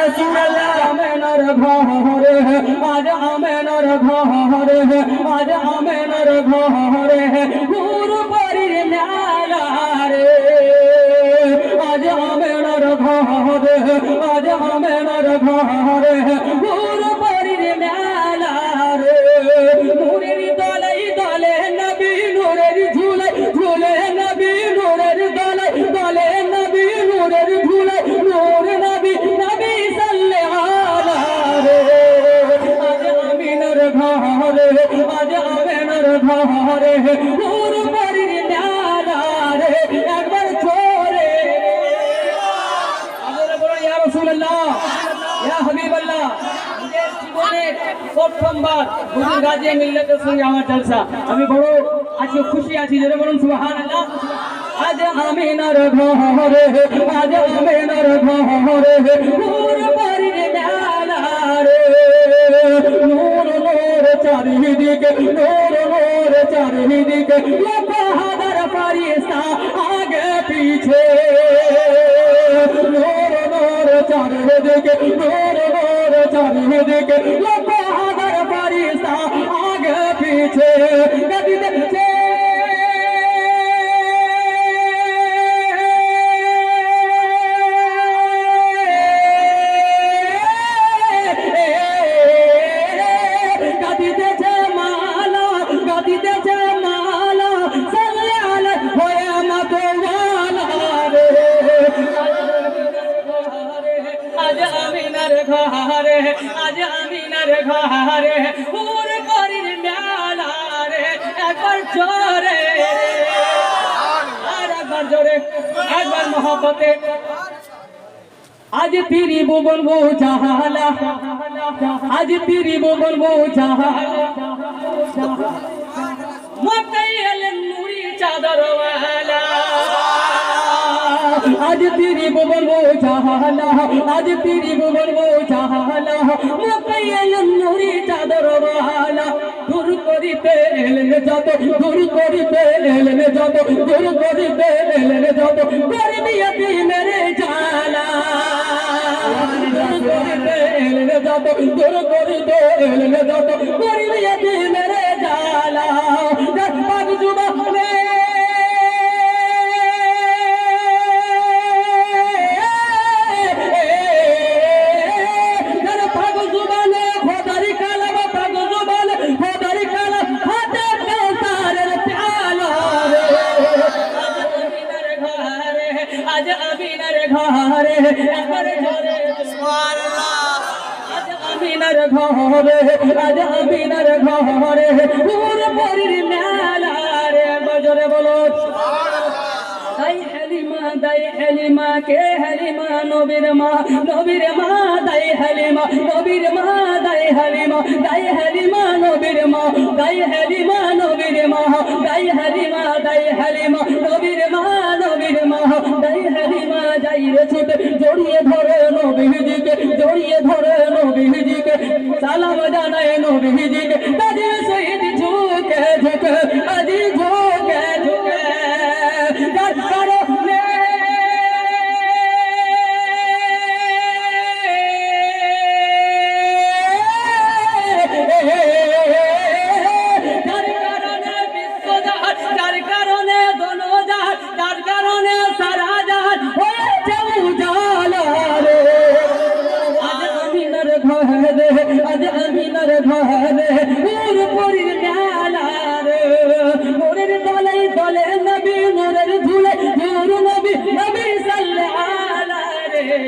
রাসূলুল্লাহ আমেনার ঘরে আজ আমেনার ঘরে আজ আমেনার ঘরে হুর পরির মেলা রে আজ আমেনার ঘরে আজ আমেনার ঘরে হুর পরির মেলা রে নূরের দলে দলে নবী নূরের ঝুলে ঝুলে নবী নূরের দলে দলে নবী নূরের ঝুলে নূর নবী নবী সাল্লাল্লাহু আলাইহি আজ আমিনার ঘরে আজ আমিনার ঘরে নূর পরির মেলা রে একবার জোরে আল্লাহ বলো ইয়া রাসূলুল্লাহ ইয়া হাবিবাল্লাহ নিজের জীবনে প্রথমবার হুজুর গাজী মিল্লাতের সঙ্গে আমার জলসা আমি বড় আজকে খুশি আছি জোরে বলুন সুবহানাল্লাহ আজ আমিনার ঘরে আজ আমিনার ঘরে নূর পরির মেলা রে নূর নূর চারিদিকে নূর নূর চারিদিকে লাখ হাজার ফেরেশতা আগে পিছে নূর নূর চারিদিকে নূর নূর চারিদিকে লাখ হাজার ফেরেশতা আগে পিছে গদিতে ঘরে আজ আমিনার ঘরে হুর পরির মেলা রে একবার জোরে আর একবার জোরে একবার মহব্বতে আজ তেরি ভুবন বুঝালা আজ তেরি ভুবন বুঝালা মক্কায় এলেন নূরি চাদরওয়ালা आज तेरी भुवन बुझाला आज तेरी भुवन बुझाला मक्काय नूरी चादरवाला दूर करिते एलेन যত दूर करिते एलेन যত दूर करिते एलेन যত गरीबियती मेरे जाला दूर करिते एलेन যত दूर करिते एलेन যত गरीबियती मेरे जाला पाक जुबाने आज अमीनार घरे একবার জোরে সুবহানাল্লাহ आज अमीनार घरे आज अमीनार घरे হুর পরির মেলা রে একবার জোরে বলো সুবহানাল্লাহ দাই হালিমা কে হালিমা নবীর মা দাই হালিমা নবীর মা দাই হালিমা নবীর মা দাই হালিমা নবীর মা দাই হালিমা নবীর মা দাই হালিমা যাই রে ছুটে জড়িয়ে ধরে নবীজিকে সালাম জানায় নবীজিকে দাদি শহীদ ঝুঁকে ঝুঁকে আজি ঝুঁকে ঝুঁকে आज अमीनार घरे হুর পরির মেলা রে নূরের দলে দলে নবী নূরের ঝুলে নূর নবী সাল্লাল্লাহু আলাইহি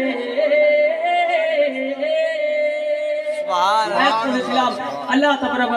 সুবহানাল্লাহ আল্লাহ তাবারাক